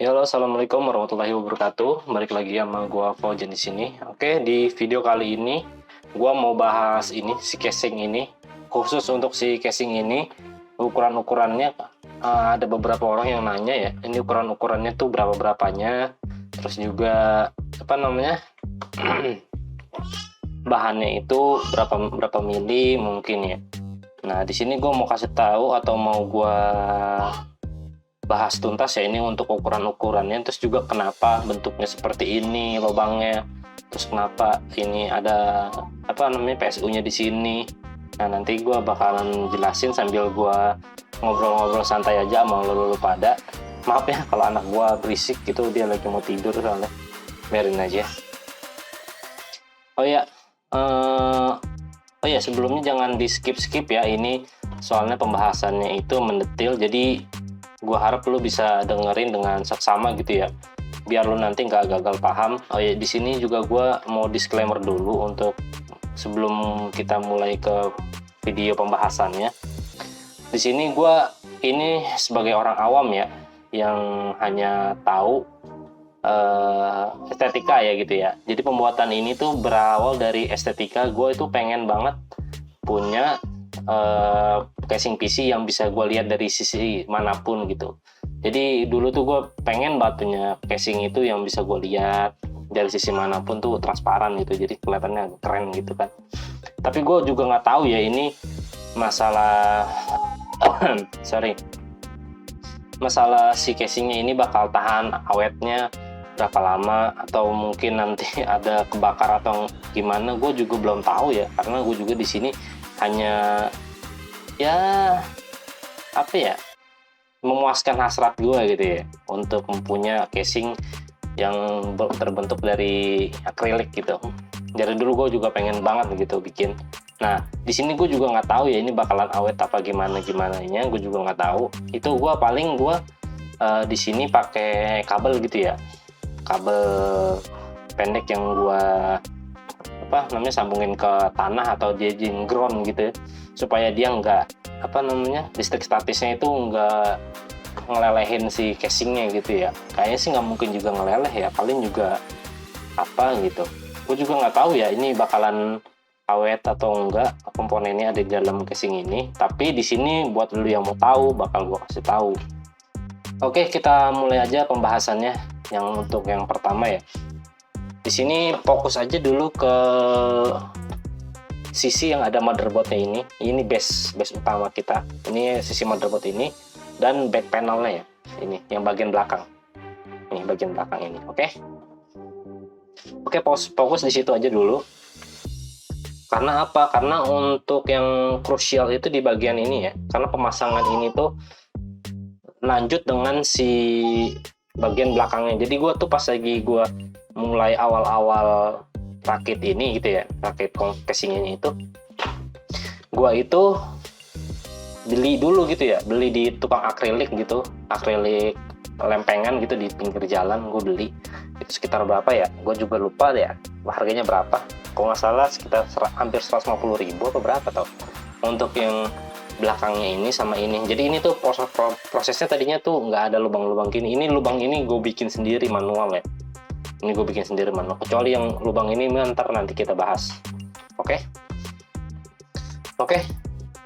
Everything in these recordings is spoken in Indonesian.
Ya, halo, assalamualaikum warahmatullahi wabarakatuh. Balik lagi sama gua Fauzan di sini. Oke, di video kali ini gua mau bahas ini si casing ini. Khusus untuk si casing ini, ukuran-ukurannya ada beberapa orang yang nanya ya. Ini ukuran-ukurannya tuh berapa-berapanya. Terus juga apa namanya? Bahannya itu berapa berapa mili mungkin ya. Nah, di sini gua mau kasih tahu atau mau gua bahas tuntas ya ini untuk ukuran-ukurannya, terus juga kenapa bentuknya seperti ini lubangnya, terus kenapa ini ada apa namanya PSU-nya di sini. Nah, nanti gue bakalan jelasin sambil gue ngobrol-ngobrol santai aja sama lu pada. Maaf ya kalau anak gue berisik gitu, dia lagi mau tidur soalnya. Biarin aja. Oh ya, sebelumnya jangan di skip-skip ya, ini soalnya pembahasannya itu mendetil, jadi gue harap lu bisa dengerin dengan seksama gitu ya, biar lu nanti nggak gagal paham. Oh ya, di sini juga gue mau disclaimer dulu untuk sebelum kita mulai ke video pembahasannya. Di sini gue ini sebagai orang awam ya, yang hanya tahu estetika ya gitu ya. Jadi pembuatan ini tuh berawal dari estetika. Gue itu pengen banget punya casing PC yang bisa gue lihat dari sisi manapun gitu. Jadi dulu tuh gue pengen banget punya casing itu yang bisa gue lihat dari sisi manapun tuh transparan gitu, jadi kelihatannya keren gitu kan. Tapi gue juga nggak tahu ya ini masalah masalah si casingnya ini bakal tahan awetnya berapa lama, atau mungkin nanti ada kebakar atau gimana, gue juga belum tahu ya, karena gue juga di sini hanya ya apa ya, memuaskan hasrat gue gitu ya untuk mempunyai casing yang terbentuk dari akrilik gitu. Dari dulu gue juga pengen banget gitu bikin. Nah, di sini gue juga nggak tahu ya ini bakalan awet apa gimananya, gue juga nggak tahu. Itu gue paling di sini pakai kabel gitu ya, kabel pendek yang gue apa namanya sambungin ke tanah atau jadiin ground gitu ya, supaya dia nggak apa namanya listrik statisnya itu nggak ngelelehin si casingnya gitu ya. Kayaknya sih nggak mungkin juga ngeleleh ya, paling juga apa gitu. Gue juga nggak tahu ya ini bakalan awet atau enggak komponennya ada di dalam casing ini. Tapi di sini buat lu yang mau tahu bakal gue kasih tahu. Oke, kita mulai aja pembahasannya. Yang untuk yang pertama ya, di sini fokus aja dulu ke sisi yang ada motherboardnya ini. Ini base utama kita. Ini sisi motherboard ini dan back panelnya ya. Ini yang bagian belakang. Ini bagian belakang ini. Oke, fokus di situ aja dulu. Karena apa? Karena untuk yang krusial itu di bagian ini ya. Karena pemasangan ini tuh lanjut dengan si bagian belakangnya. Jadi gue tuh pas lagi gue mulai awal-awal rakit ini gitu ya, rakit casingnya itu, gue itu beli dulu gitu ya, beli di tukang akrilik gitu, akrilik lempengan gitu di pinggir jalan. Gue beli itu sekitar berapa ya, gue juga lupa ya harganya berapa, kalau nggak salah sekitar hampir 150.000 atau berapa tau untuk yang belakangnya ini sama ini. Jadi ini tuh prosesnya tadinya tuh nggak ada lubang-lubang gini. Ini lubang ini gue bikin sendiri manual ya. Ini gue bikin sendiri manual. Kecuali yang lubang ini ntar nanti kita bahas. Oke.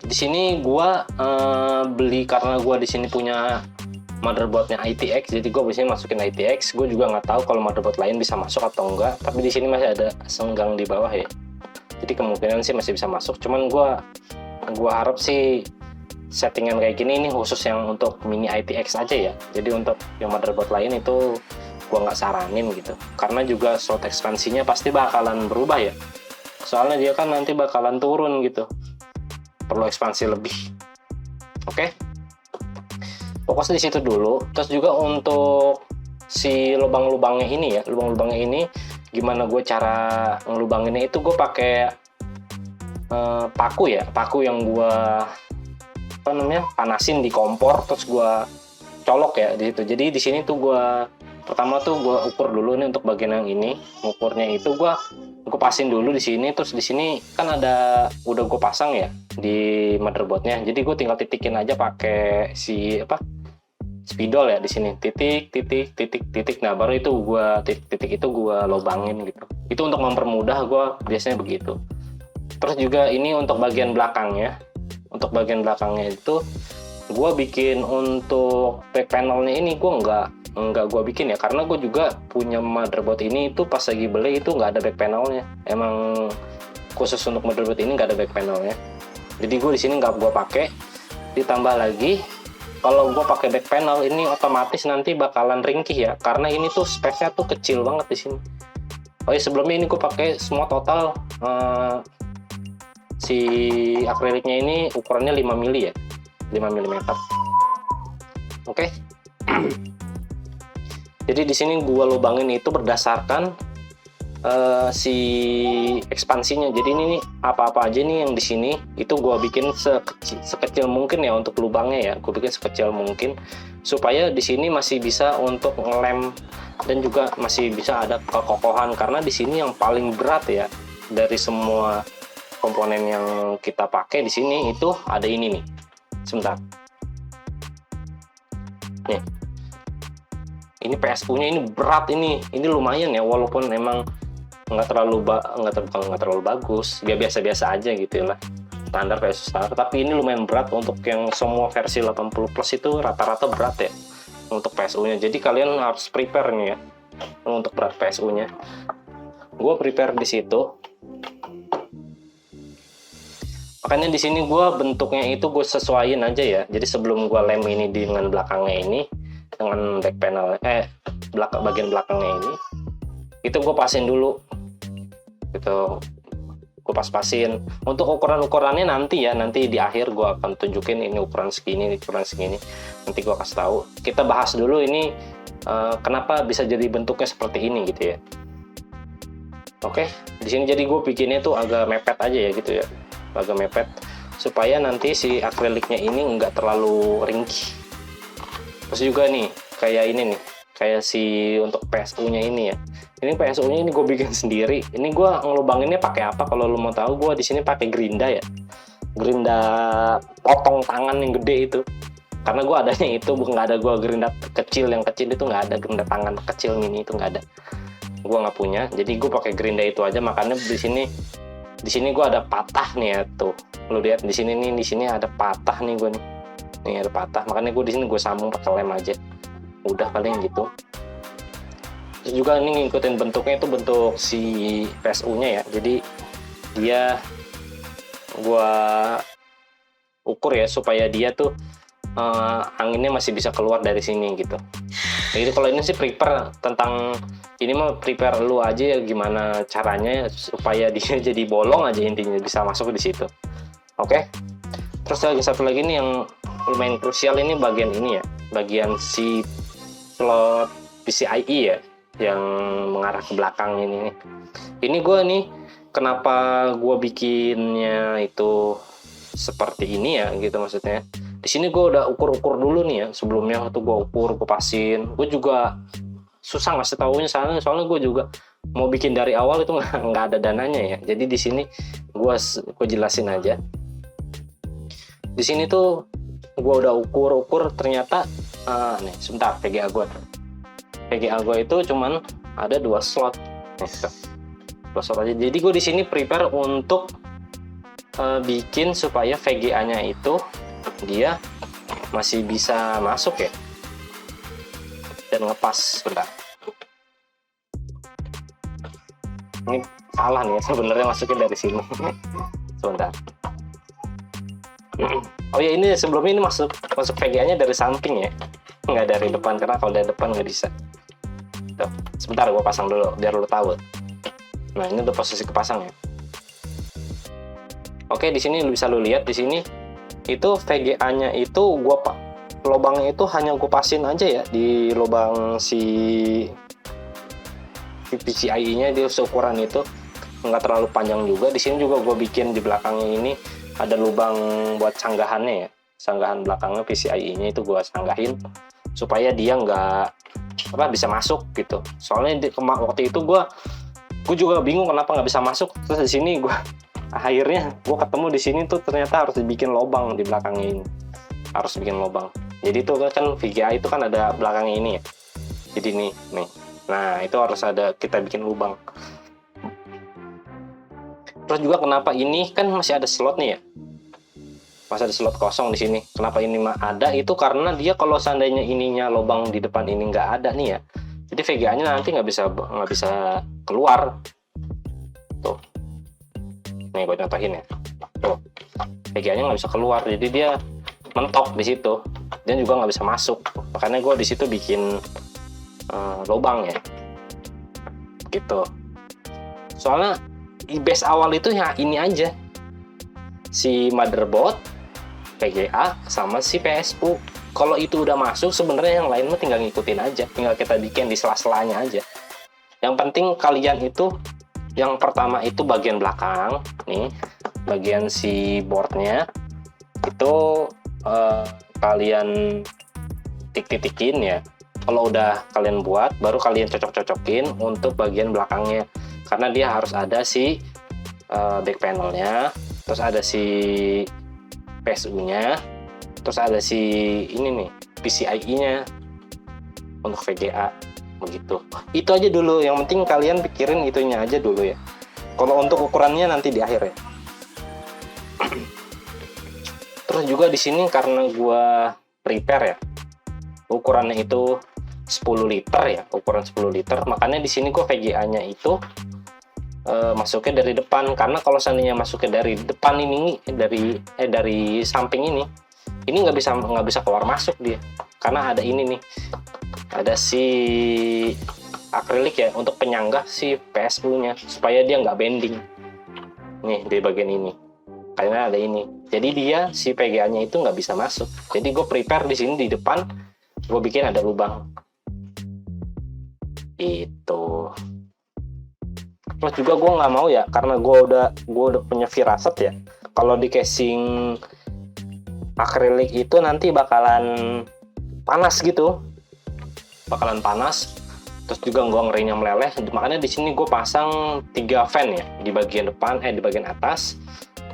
Di sini gue beli karena gue di sini punya motherboardnya ITX. Jadi gue biasanya masukin ITX. Gue juga nggak tahu kalau motherboard lain bisa masuk atau enggak. Tapi di sini masih ada senggang di bawah ya. Jadi kemungkinan sih masih bisa masuk. Cuman gue harap sih settingan kayak gini ini khusus yang untuk mini ITX aja ya. Jadi untuk yang motherboard lain itu gua nggak saranin gitu, karena juga slot ekspansinya pasti bakalan berubah ya, soalnya dia kan nanti bakalan turun gitu, perlu ekspansi lebih. Oke, fokus di situ dulu. Terus juga untuk si lubang-lubangnya ini ya, lubang-lubangnya ini gimana gue cara ngelubanginnya itu, gue pakai paku yang gue apa namanya panasin di kompor, terus gue colok ya di situ. Jadi di sini tuh gue pertama tuh gue ukur dulu nih untuk bagian yang ini, ngukurnya itu gue pasin dulu di sini. Terus di sini kan udah gue pasang ya di motherboardnya, jadi gue tinggal titikin aja pakai si spidol ya di sini, titik titik titik titik. Nah baru itu gua titik itu gua lobangin gitu. Itu untuk mempermudah gua biasanya begitu. Terus juga ini untuk bagian belakangnya. Untuk bagian belakangnya itu gua bikin untuk back panelnya ini gua nggak gua bikin ya, karena gua juga punya motherboard ini itu pas lagi beli itu nggak ada back panelnya. Emang khusus untuk motherboard ini nggak ada back panelnya. Jadi gua di sini nggak gua pakai. Ditambah lagi kalau gue pakai back panel ini otomatis nanti bakalan ringkih ya, karena ini tuh space-nya tuh kecil banget di sini. Oh ya, sebelumnya ini gue pakai semua total si akriliknya ini ukurannya 5 mili ya, 5 mm. Oke. Jadi di sini gue lubangin itu berdasarkan si ekspansinya. Jadi ini nih, apa-apa aja nih yang di sini itu gue bikin sekecil mungkin ya untuk lubangnya ya. Gue bikin sekecil mungkin supaya di sini masih bisa untuk ngelem dan juga masih bisa ada kekokohan, karena di sini yang paling berat ya dari semua komponen yang kita pakai di sini itu ada ini nih. Sebentar. Nih. Ini PSU-nya ini berat ini lumayan ya, walaupun emang nggak terlalu bagus, biasa-biasa aja gitu lah, standar PSU standar. Tapi ini lumayan berat untuk yang semua versi 80 plus itu rata-rata berat ya untuk PSU-nya. Jadi kalian harus prepare nih ya untuk berat PSU-nya. Gue prepare di situ. Makanya di sini gue bentuknya itu gue sesuaiin aja ya. Jadi sebelum gue lem ini dengan belakangnya ini, dengan back panel bagian belakangnya ini, itu gue pasin dulu gitu, gue pas-pasin. Untuk ukuran-ukurannya nanti di akhir gue akan tunjukin ini ukuran segini, nanti gue kasih tahu. Kita bahas dulu ini kenapa bisa jadi bentuknya seperti ini gitu ya. Oke, di sini jadi gue bikinnya tuh agak mepet aja ya gitu ya, agak mepet supaya nanti si akriliknya ini nggak terlalu ringkih. Terus juga nih kayak ini nih, kayak si untuk PSU-nya ini ya. Ini PSU-nya ini gue bikin sendiri. Ini gue ngelubanginnya pakai apa? Kalau lo mau tahu, gue di sini pakai gerinda ya. Gerinda potong tangan yang gede itu. Karena gue adanya itu, nggak ada gue gerinda kecil, yang kecil itu nggak ada, gerinda tangan kecil mini itu nggak ada. Gue nggak punya. Jadi gue pakai gerinda itu aja. Makanya di sini gue ada patah nih ya tuh. Lo lihat di sini ada patah nih gue nih. Nih ada patah. Makanya gue di sini gue sambung pakai lem aja. Udah paling gitu. Terus juga ini ngikutin bentuknya itu bentuk si PSU-nya ya. Jadi dia gua ukur ya supaya dia tuh anginnya masih bisa keluar dari sini gitu. Jadi kalau ini sih prepare tentang ini mah prepare lu aja ya gimana caranya supaya dia jadi bolong aja, intinya bisa masuk di situ. Oke. Terus lagi satu lagi nih yang lumayan krusial, ini bagian ini ya, bagian si slot PCIe ya, yang mengarah ke belakang ini. Ini gue nih kenapa gue bikinnya itu seperti ini ya gitu, maksudnya di sini gue udah ukur dulu nih ya, sebelumnya tuh gue ukur, gue pasin. Gue juga susah ngasih taunya soalnya gue juga mau bikin dari awal itu nggak ada dananya ya. Jadi di sini gue jelasin aja. Di sini tuh gue udah ukur ternyata nih sebentar, VGA gue itu cuman ada 2 slot nih, 2 slot aja. Jadi gue di sini prepare untuk bikin supaya VGA-nya itu dia masih bisa masuk ya dan ngepas. Bentar, ini salah nih sebenarnya masuknya dari sini. Sebentar. Oh ya, ini sebelumnya ini masuk VGA-nya dari samping ya, nggak dari depan, karena kalau dari depan nggak bisa. Tuh, sebentar gue pasang dulu biar lo tahu. Nah ini udah posisi kepasang ya. Oke, di sini lu bisa lu lihat di sini itu VGA-nya itu lubangnya itu hanya gue pasin aja ya di lubang si PCIe-nya, dia seukuran itu, nggak terlalu panjang juga. Di sini juga gue bikin di belakangnya ini ada lubang buat sanggahannya ya, sanggahan belakangnya PCIe-nya itu gue sanggahin supaya dia nggak bisa masuk gitu. Soalnya waktu itu gue juga bingung kenapa nggak bisa masuk. Terus di sini akhirnya gue ketemu di sini tuh ternyata harus dibikin lubang di belakangnya ini, harus bikin lubang. Jadi itu kan VGA itu kan ada belakangnya ini ya. Jadi nih. Nah, itu harus ada kita bikin lubang. Terus juga kenapa ini kan masih ada slot nih ya? Masih ada slot kosong di sini. Kenapa ini ada? Itu karena dia kalau seandainya ininya lubang di depan ini nggak ada nih ya. Jadi VGA-nya nanti nggak bisa keluar. Tuh. Nih gue contohin ya. Tuh. VGA-nya nggak bisa keluar. Jadi dia mentok di situ. Dan juga nggak bisa masuk. Makanya gue di situ bikin lubang ya. Gitu. Soalnya di base awal itu ya ini aja. Si motherboard, VGA, sama si PSU. Kalau itu udah masuk, sebenarnya yang lain mah tinggal ngikutin aja, tinggal kita bikin di sela-selanya aja. Yang penting kalian itu, yang pertama itu bagian belakang, nih, bagian si boardnya, itu kalian titik-titikin ya. Kalau udah kalian buat, baru kalian cocok-cocokin untuk bagian belakangnya. Karena dia harus ada si back panelnya, terus ada si PSU-nya, terus ada si ini nih PCIe-nya untuk VGA begitu. Itu aja dulu, yang penting kalian pikirin itunya aja dulu ya. Kalau untuk ukurannya nanti di akhir ya. Terus juga di sini karena gua prepare ya, ukurannya itu 10 liter ya, ukuran 10 liter, makanya di sini gua VGA-nya itu masuknya dari depan. Karena kalau seandainya masuknya dari depan ini, dari samping ini nggak bisa keluar masuk dia, karena ada ini nih, ada si akrilik ya untuk penyangga si PSU-nya supaya dia nggak bending nih di bagian ini, karena ada ini. Jadi dia si VGA-nya itu nggak bisa masuk. Jadi gue prepare di sini di depan, gue bikin ada lubang itu. Terus juga gue nggak mau ya, karena gue udah punya firasat ya, kalau di casing akrilik itu nanti bakalan panas gitu, terus juga gue ngerinya meleleh. Makanya di sini gue pasang 3 fan ya, di bagian depan, di bagian atas,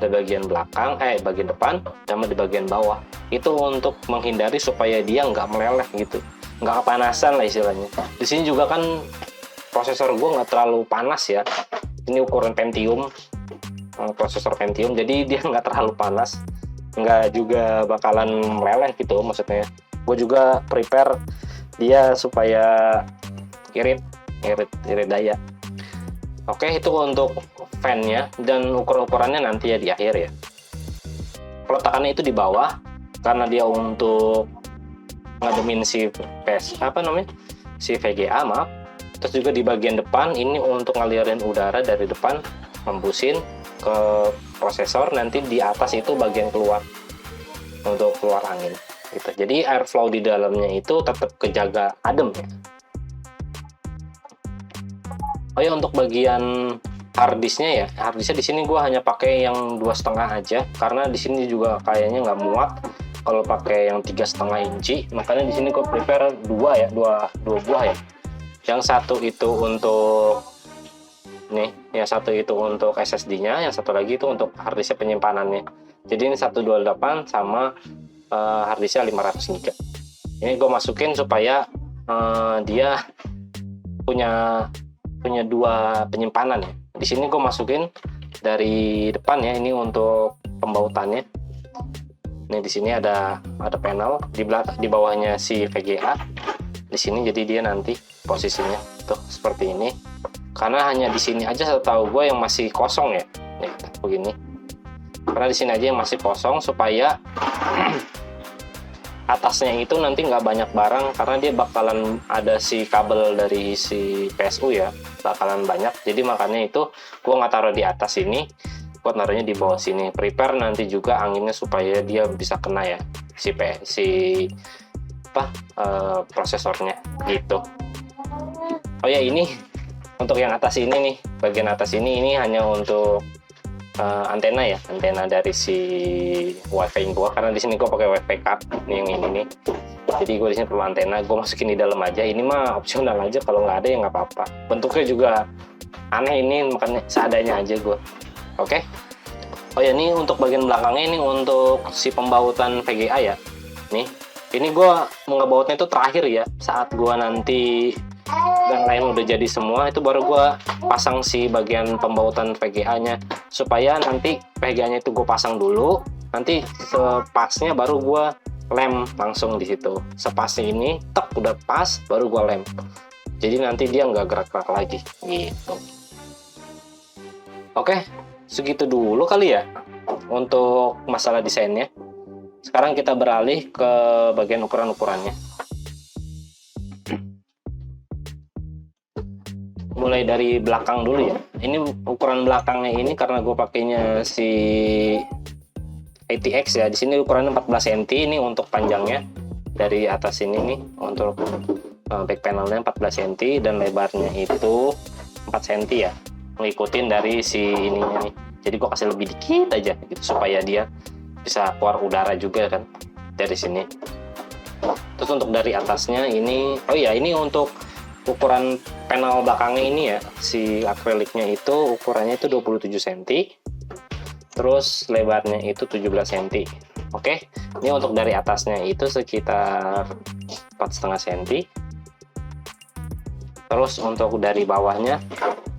di bagian belakang, bagian depan, sama di bagian bawah. Itu untuk menghindari supaya dia nggak meleleh gitu, nggak kepanasan lah istilahnya. Di sini juga kan prosesor gue nggak terlalu panas ya, ini ukuran Pentium, prosesor Pentium, jadi dia nggak terlalu panas, nggak juga bakalan meleleh gitu maksudnya. Gue juga prepare dia supaya irit daya. Oke, itu untuk fan-nya, dan ukurannya nanti ya di akhir ya. Peletakannya itu di bawah karena dia untuk ngademin si si VGA, maaf. Terus juga di bagian depan ini untuk ngalirin udara dari depan, hembusin ke prosesor. Nanti di atas itu bagian keluar, untuk keluar angin gitu. Jadi airflow di dalamnya itu tetap kejaga adem ya. Oh ya, untuk bagian harddisknya ya, harddisknya di sini gue hanya pakai yang 2,5 aja, karena di sini juga kayaknya nggak muat kalau pakai yang 3,5 inci. Makanya di sini gue prepare dua buah ya. Yang satu itu untuk yang satu itu untuk SSD-nya, yang satu lagi itu untuk harddisknya penyimpanannya. Jadi ini 128 sama harddisknya 500 GB. Ini gue masukin supaya dia punya 2 penyimpanan ya. Di sini gue masukin dari depan ya, ini untuk pembautannya. Ini di sini ada panel di bawahnya si VGA. Di sini jadi dia nanti posisinya tuh seperti ini. Karena hanya di sini aja setahu gue yang masih kosong ya. Nih, begini. Karena di sini aja yang masih kosong supaya atasnya itu nanti nggak banyak barang, karena dia bakalan ada si kabel dari si PSU ya, bakalan banyak. Jadi makanya itu gue nggak taruh di atas ini, gue taruhnya di bawah sini. Prepare nanti juga anginnya supaya dia bisa kena ya prosesornya gitu. Oh ya, ini untuk yang atas ini nih, bagian atas ini hanya untuk antena ya, antena dari si wifi gua, karena di sini gua pakai wifi card nih, yang ini nih. Jadi gua di sini perlu antena, gua masukin di dalam aja. Ini mah opsional aja, kalau nggak ada ya nggak apa-apa. Bentuknya juga aneh ini, makanya seadanya aja gua. Oke. Oh ya, ini untuk bagian belakangnya ini untuk si pembautan VGA ya. Nih, Ini gue ngebautnya itu terakhir ya, saat gue nanti dan lain udah jadi semua, itu baru gue pasang si bagian pembautan VGA nya, supaya nanti VGA nya itu gue pasang dulu, nanti sepasnya baru gue lem langsung di situ. Sepasnya ini tek udah pas baru gue lem, jadi nanti dia nggak gerak-gerak lagi gitu. Oke, segitu dulu kali ya untuk masalah desainnya. Sekarang kita beralih ke bagian ukuran-ukurannya. Mulai dari belakang dulu ya. Ini ukuran belakangnya ini karena gue pakainya si ATX ya. Di sini ukurannya 14 cm ini untuk panjangnya. Dari atas ini nih untuk back panelnya 14 cm dan lebarnya itu 4 cm ya. Ngikutin dari si ininya nih. Jadi gue kasih lebih dikit aja gitu supaya dia bisa keluar udara juga kan dari sini. Terus untuk dari atasnya ini, oh iya, ini untuk ukuran panel belakangnya ini ya, si akriliknya itu ukurannya itu 27 cm, terus lebarnya itu 17 cm. Oke, ini untuk dari atasnya itu sekitar 4,5 cm. Terus untuk dari bawahnya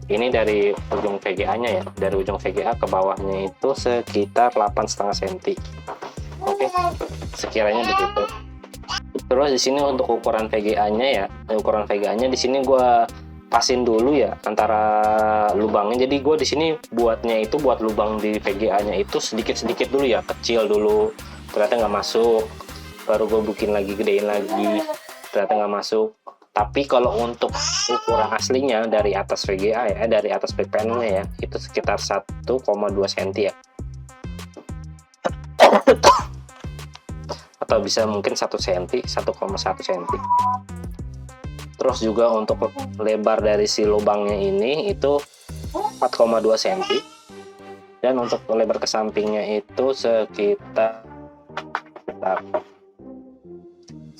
ini dari ujung VGA-nya ya, dari ujung VGA ke bawahnya itu sekitar 8,5 cm. Oke, sekiranya begitu. Terus di sini untuk ukuran VGA-nya ya, ukuran VGA-nya di sini gue pasin dulu ya antara lubangnya. Jadi gue di sini buatnya itu buat lubang di VGA-nya itu sedikit-sedikit dulu ya, kecil dulu. Ternyata nggak masuk. Baru gue bikin lagi, gedein lagi. Ternyata nggak masuk. Tapi kalau untuk ukuran aslinya dari atas VGA ya, dari atas back panelnya ya, itu sekitar 1,2 cm ya. Atau bisa mungkin 1 cm, 1,1 cm. Terus juga untuk lebar dari si lubangnya ini itu 4,2 cm. Dan untuk lebar ke sampingnya itu sekitar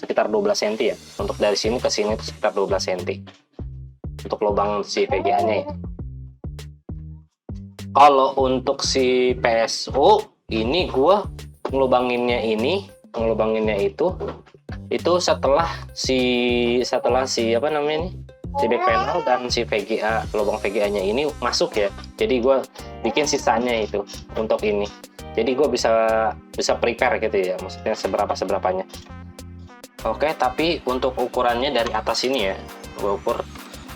12 cm ya. Untuk dari sini ke sini itu sekitar 12 cm. Untuk lubang si VGA-nya ya. Kalau untuk si PSU ini gua ngelubanginnya itu setelah si apa namanya nih, si back panel dan si VGA, lubang VGA-nya ini masuk ya. Jadi gua bikin sisanya itu untuk ini. Jadi gua bisa prepare gitu ya, maksudnya seberapanya. Oke, tapi untuk ukurannya dari atas ini ya, gue ukur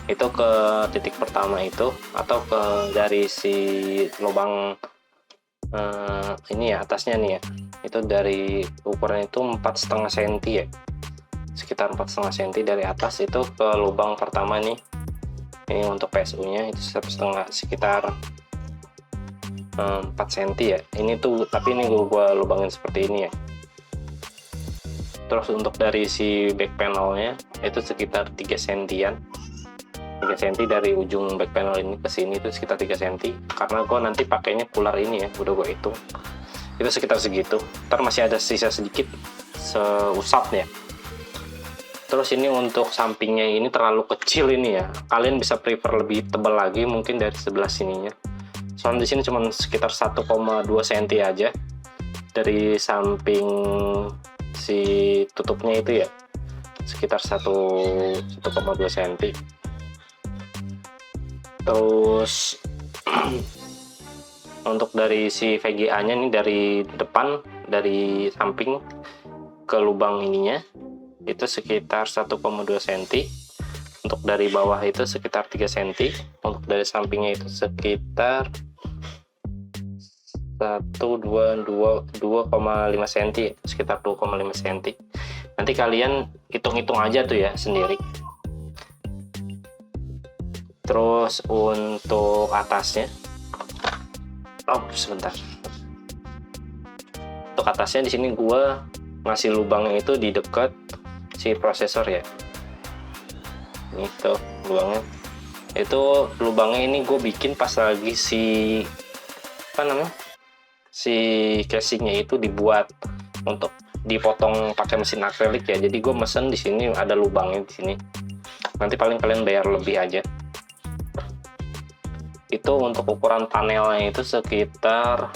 itu ke titik pertama itu, atau ke dari si lubang ini ya, atasnya nih ya, itu dari ukuran itu 4,5 cm ya, sekitar 4,5 cm dari atas itu ke lubang pertama nih. Ini untuk PSU nya itu 1,5, sekitar 4 cm ya. Ini tuh, tapi ini gue lubangin seperti ini ya. Terus untuk dari si back panelnya itu sekitar 3 cm-an, 3 cm dari ujung back panel ini ke sini itu sekitar 3 cm, karena gue nanti pakainya pular ini ya, udah gue hitung itu sekitar segitu. Ntar masih ada sisa sedikit seusapnya. Terus ini untuk sampingnya ini terlalu kecil ini ya, kalian bisa prefer lebih tebal lagi mungkin dari sebelah sininya. Soalnya di sini cuma sekitar 1,2 cm aja dari samping si tutupnya itu ya, sekitar 1,2 cm. Terus untuk dari si VGA-nya nih, dari depan, dari samping ke lubang ininya itu sekitar 1,2 cm. Untuk dari bawah itu sekitar 3 cm. Untuk dari sampingnya itu sekitar 2,5 cm, sekitar 2,5 cm. Nanti kalian hitung-hitung aja tuh ya sendiri. Terus untuk atasnya, sebentar. Untuk atasnya di sini gua ngasih lubangnya itu di dekat si prosesor ya. Ini tuh lubangnya. Itu lubangnya ini gue bikin pas lagi si apa namanya? Si casingnya itu dibuat untuk dipotong pakai mesin akrilik ya. Jadi gue mesen di sini ada lubangnya di sini. Nanti paling kalian bayar lebih aja. Itu untuk ukuran panelnya itu sekitar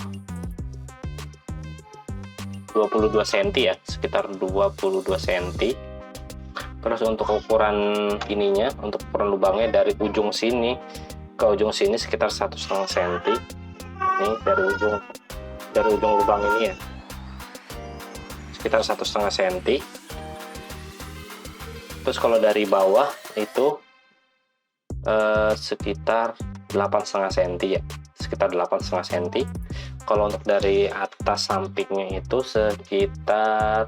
22 cm ya, sekitar 22 cm. Terus untuk ukuran ininya, untuk ukuran lubangnya dari ujung sini ke ujung sini sekitar 1,5 cm. Ini dari ujung lubang ini ya, sekitar 1,5 cm. Terus kalau dari bawah itu sekitar 8,5 cm ya, sekitar 8,5 cm. Kalau untuk dari atas sampingnya itu sekitar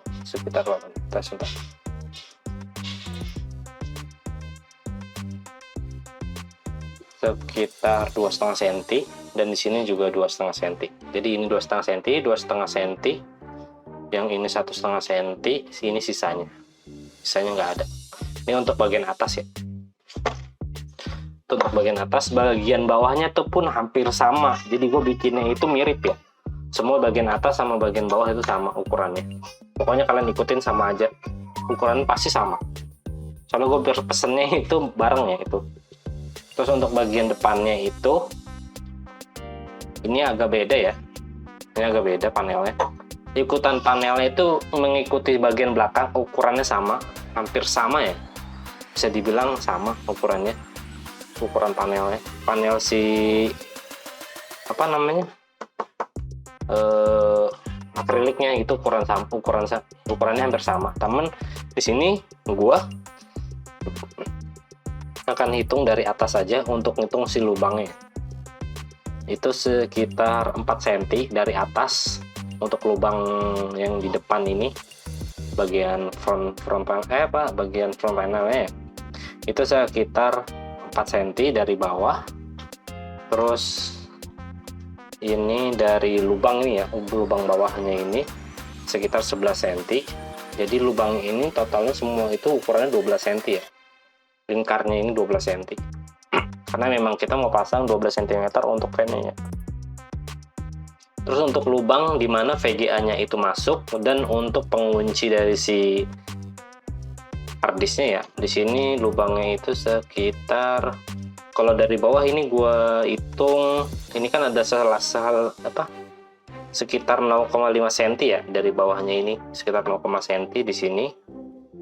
sekitar 2,5 cm, dan di sini juga 2,5 cm. Jadi ini 2,5 cm, 2,5 cm, yang ini 1,5 cm, sini sisanya nggak ada. Ini untuk bagian atas ya. Untuk bagian atas, bagian bawahnya tuh pun hampir sama. Jadi gue bikinnya itu mirip ya. Semua bagian atas sama bagian bawah itu sama ukurannya. Pokoknya kalian ikutin sama aja. Ukuran pasti sama. Soalnya gue pesennya itu bareng ya itu. Terus untuk bagian depannya itu, ini agak beda ya. Ini agak beda panelnya. Ikutan panelnya itu mengikuti bagian belakang, ukurannya sama, hampir sama ya. Bisa dibilang sama ukurannya. Ukuran panelnya, panel si apa namanya, akriliknya itu ukurannya hampir sama. Temen di sini gua akan hitung dari atas saja untuk ngitung si lubangnya. Itu sekitar 4 cm dari atas untuk lubang yang di depan ini, bagian bagian front panelnya ya. Itu sekitar 4 cm dari bawah. Terus ini dari lubang ini ya, lubang bawahnya ini sekitar 11 cm. Jadi lubang ini totalnya semua itu ukurannya 12 cm ya. Lingkarnya ini 12 cm. Karena memang kita mau pasang 12 cm untuk frame-nya. Terus untuk lubang di mana VGA-nya itu masuk, dan untuk pengunci dari si harddisknya ya, di sini lubangnya itu sekitar, kalau dari bawah ini gua hitung, ini kan ada sekitar 0,5 cm ya dari bawahnya ini, sekitar 0,5 cm di sini.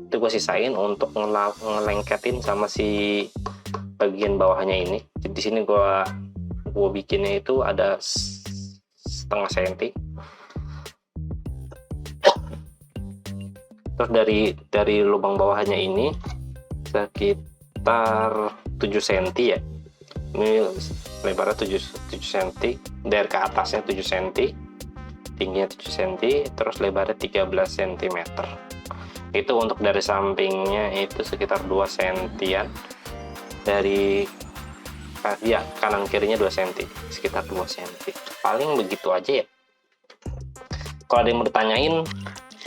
Itu gue sisain untuk ngelengketin sama si bagian bawahnya ini. Jadi di sini gua bikinnya itu ada setengah cm. Terus dari lubang bawahnya ini sekitar 7 cm ya. Ini lebarnya 7 cm, dari ke atasnya 7 cm, tingginya 7 cm, terus lebarnya 13 cm. Itu untuk dari sampingnya itu sekitar 2 cm. Dari ya kanan kirinya 2 cm, sekitar 2 cm. Paling begitu aja ya. Kalau ada yang mau ditanyain,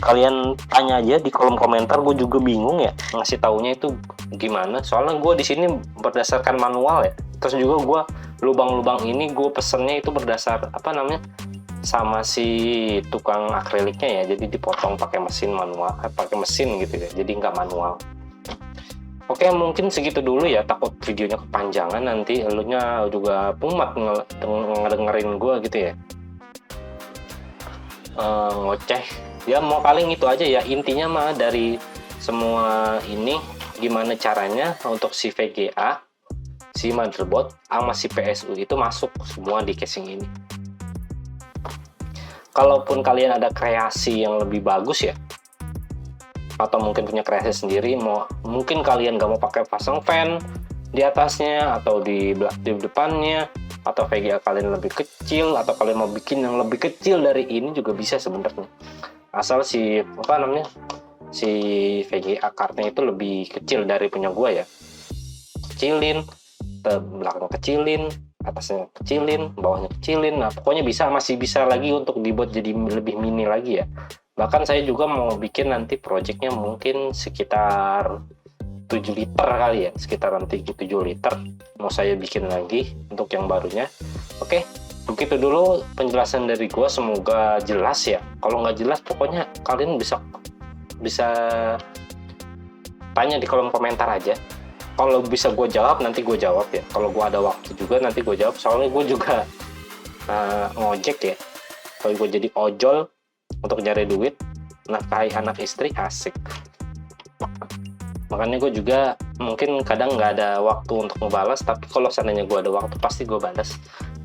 kalian tanya aja di kolom komentar. Gue juga bingung ya ngasih taunya itu gimana, soalnya gue di sini berdasarkan manual ya. Terus juga gue lubang-lubang ini gue pesennya itu berdasar sama si tukang akriliknya ya. Jadi dipotong pakai mesin manual, pakai mesin gitu ya, jadi nggak manual. Oke, mungkin segitu dulu ya, takut videonya kepanjangan nanti elunya juga mumet ngedengerin gue gitu ya, ngoceh ya. Mau paling itu aja ya, intinya mah dari semua ini gimana caranya untuk si VGA, si motherboard sama si PSU itu masuk semua di casing ini. Kalaupun kalian ada kreasi yang lebih bagus ya, atau mungkin punya kreasi sendiri, mungkin kalian gak mau pakai pasang fan di atasnya atau di depannya, atau VGA kalian lebih kecil, atau kalian mau bikin yang lebih kecil dari ini juga bisa sebenarnya, asal si si VGA cardnya itu lebih kecil dari punya gua ya. Kecilin, belakang kecilin, atasnya kecilin, bawahnya kecilin. Nah pokoknya masih bisa lagi untuk dibuat jadi lebih mini lagi ya. Bahkan saya juga mau bikin nanti projectnya mungkin sekitar 7 liter kali ya, sekitaran 7 liter mau saya bikin lagi untuk yang barunya. Oke, begitu dulu penjelasan dari gua, semoga jelas ya. Kalau nggak jelas pokoknya kalian bisa tanya di kolom komentar aja. Kalau bisa gue jawab nanti gue jawab ya. Kalau gue ada waktu juga nanti gue jawab, soalnya gue juga ngojek ya. Kalau gue jadi ojol untuk nyari duit, nafkahi anak istri, asik. Makanya gue juga mungkin kadang nggak ada waktu untuk ngebalas, tapi kalau seandainya gue ada waktu pasti gue balas.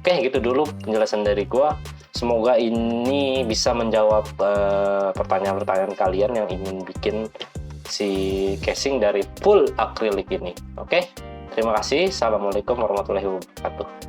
Oke, gitu dulu penjelasan dari gue. Semoga ini bisa menjawab pertanyaan-pertanyaan kalian yang ingin bikin si casing dari full akrilik ini. Oke, terima kasih. Assalamualaikum warahmatullahi wabarakatuh.